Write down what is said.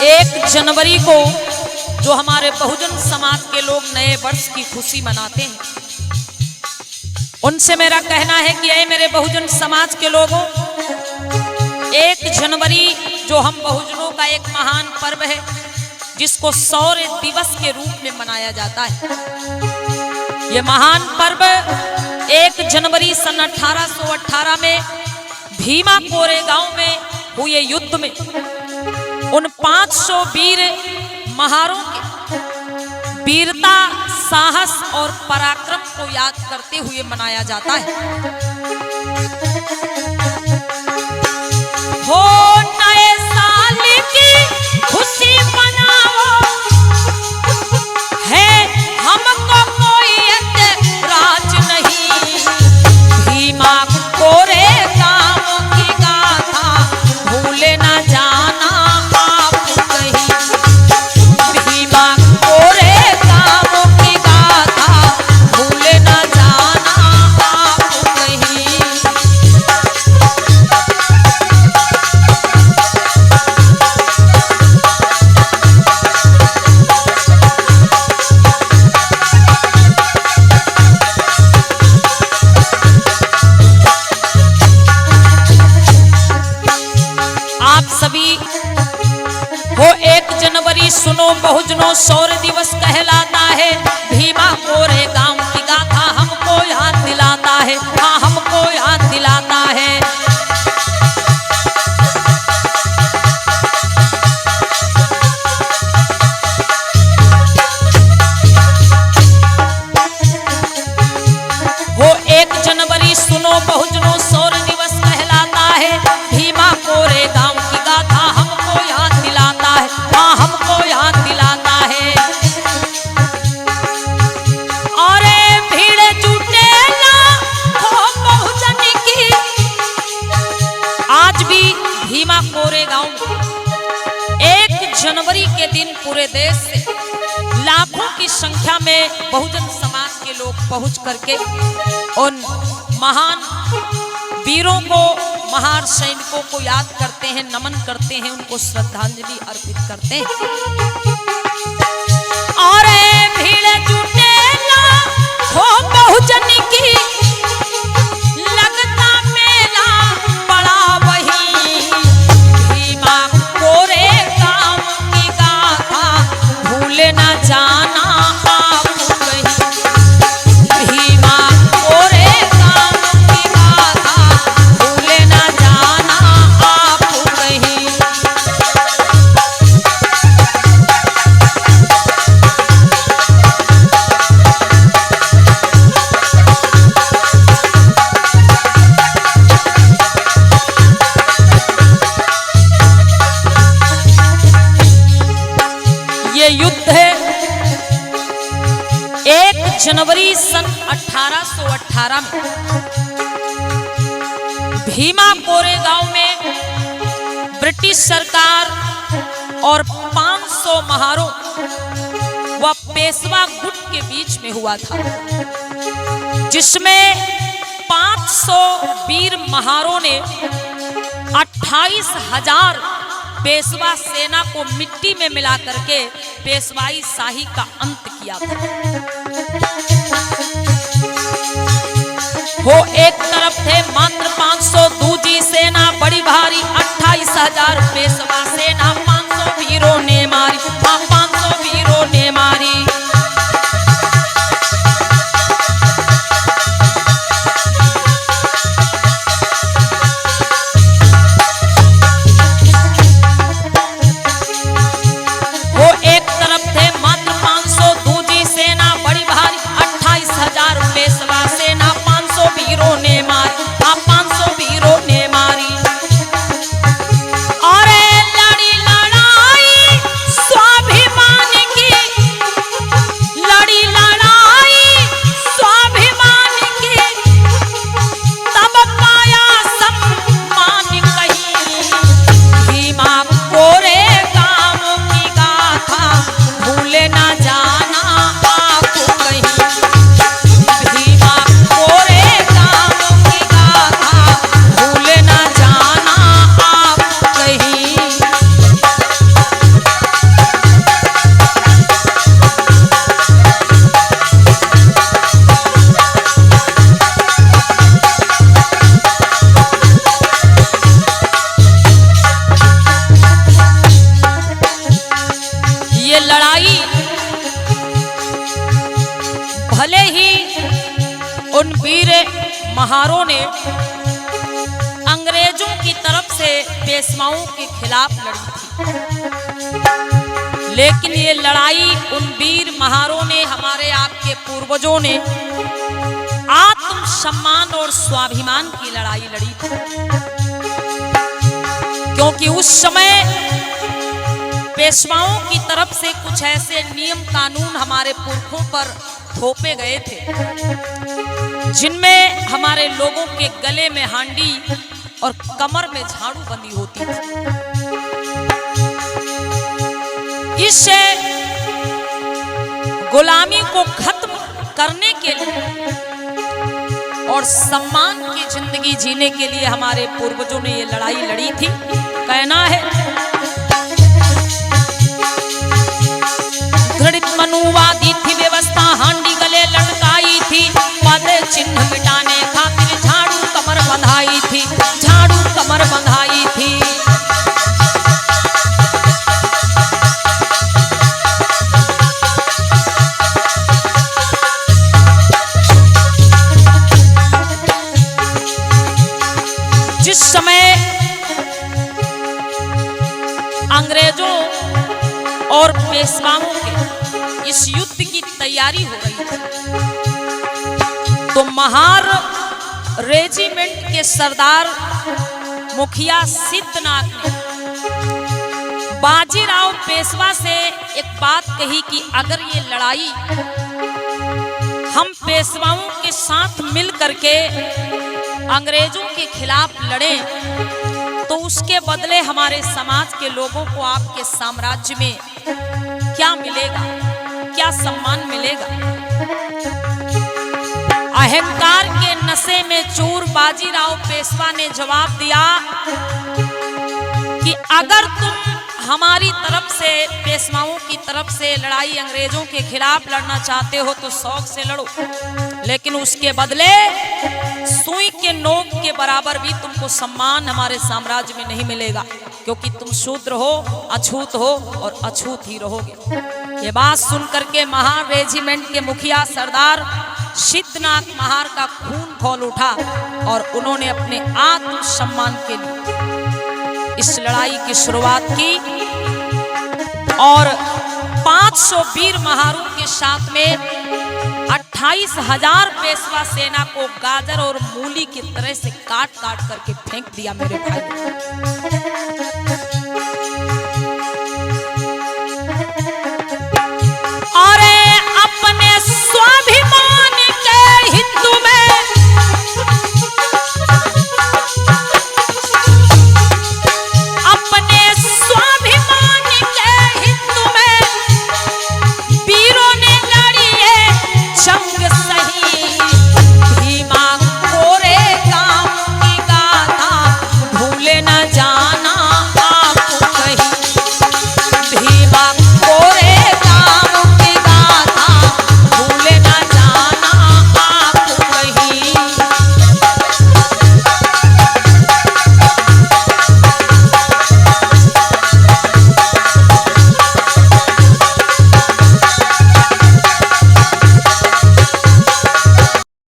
1 जनवरी को जो हमारे बहुजन समाज के लोग नए वर्ष की खुशी मनाते हैं, उनसे मेरा कहना है कि ऐ मेरे बहुजन समाज के लोगों, 1 जनवरी जो हम बहुजनों का एक महान पर्व है, जिसको शौर्य दिवस के रूप में मनाया जाता है। ये महान पर्व 1 जनवरी सन 1818 में भीमा कोरेगांव में हुए युद्ध में उन 500 वीर महारों के वीरता, साहस और पराक्रम को याद करते हुए मनाया जाता है। हो नए साल की खुशी मनाओ, है हमको कोई ऐतराज नहीं। भीमा कोरेगांव की गाथा भूले ना जाना आप कहीं। भीमा कोरेगांव की गाथा भूले ना जाना आप कहीं। आप सभी हो 1 जनवरी सुनो बहुजनों, शौर्य दिवस कहलाता है। भीमा कोरेगांव की गाथा हमको याद दिलाता है, हाँ हमको याद दिलाता है। हो 1 जनवरी सुनो बहुजनों, शौर्य दिवस कहलाता है। भीमा कोरेगांव की गाथा हमको याद दिलाता है, हाँ हमको याद दिलाता है। और भीड़ जुटे ना हो बहुजन की, आज भी भीमा कोरेगांव में 1 जनवरी के दिन पूरे देश से लाखों की संख्या में बहुजन समाज के लोग पहुंच करके उन महान वीरों को, महान सैनिकों को याद करते हैं, नमन करते हैं, उनको श्रद्धांजलि अर्पित करते हैं। और भीड़ जुटे ना हो बहुजन की, लगता मेला बड़ा वही। भीमा कोरेगांव की गाथा भूले ना जाना आप कहीं। भीमा कोरेगांव की गाथा भूले ना जाना आप कहीं। ये युद्ध है 1 जनवरी सन 1818 में भीमा कोरेगांव में ब्रिटिश सरकार और 500 महारों व पेशवा गुट के बीच में हुआ था, जिसमें 500 वीर महारों ने 28,000 पेशवा सेना को मिट्टी में मिला करके पेशवाई शाही का अंत किया था। वो एक तरफ थे मात्र 500 दूजी सेना बड़ी भारी, 28,000 पेशवा सेना 500 वीरों ने मारी, 500 वीरों ने मारी। वो एक तरफ थे मात्र 500 दूजी सेना बड़ी भारी, 28,000 पेशवा सेना 500 वीरों ने मारी, 500 वीरों ने मारी। और लड़ी महारों ने अंग्रेजों की तरफ से पेशवाओं के खिलाफ लड़ी थी, लेकिन ये लड़ाई उन वीर महारों ने, हमारे आपके पूर्वजों ने आत्म सम्मान और स्वाभिमान की लड़ाई लड़ी थी। क्योंकि उस समय पेशवाओं की तरफ से कुछ ऐसे नियम कानून हमारे पुरखों पर थोपे गए थे, जिनमें हमारे लोगों के गले में हांडी और कमर में झाड़ू बंदी होती थी। इस गुलामी को खत्म करने के लिए और सम्मान की जिंदगी जीने के लिए हमारे पूर्वजों ने ये लड़ाई लड़ी थी। कहना है, घृणित मनुवादी थी व्यवस्था, हांडी गले लटकाई थी, पद चिन्ह मिटाने खातिर झाड़ू कमर बंधाई थी, झाड़ू कमर बंधाई थी। जिस समय अंग्रेजों और पेशवाओं के इस युद्ध की तैयारी हो रही थी, तो महार रेजिमेंट के सरदार मुखिया सिद्धनाथ ने बाजीराव पेशवा से एक बात कही कि अगर ये लड़ाई हम पेशवाओं के साथ मिल करके अंग्रेजों के खिलाफ लड़ें, तो उसके बदले हमारे समाज के लोगों को आपके साम्राज्य में क्या मिलेगा, क्या सम्मान मिलेगा। अहंकार के नशे में चूर बाजीराव पेशवा ने जवाब दिया कि अगर तुम हमारी तरफ से, पेशवाओं की तरफ से लड़ाई अंग्रेजों के खिलाफ लड़ना चाहते हो तो शौक से लड़ो, लेकिन उसके बदले सुई के नोक के बराबर भी तुमको सम्मान हमारे साम्राज्य में नहीं मिलेगा, क्योंकि तुम शूद्र हो, अछूत हो और अछूत ही रहोगे। ये बात सुन करके महार रेजिमेंट के मुखिया सरदार सिद्धनाथ महार का खून खौल उठा और उन्होंने अपने आत्म सम्मान के लिए इस लड़ाई की शुरुआत की और 500 वीर महारों के साथ में 28,000 पेशवा सेना को गाजर और मूली की तरह से काट काट करके फेंक दिया मेरे भाई।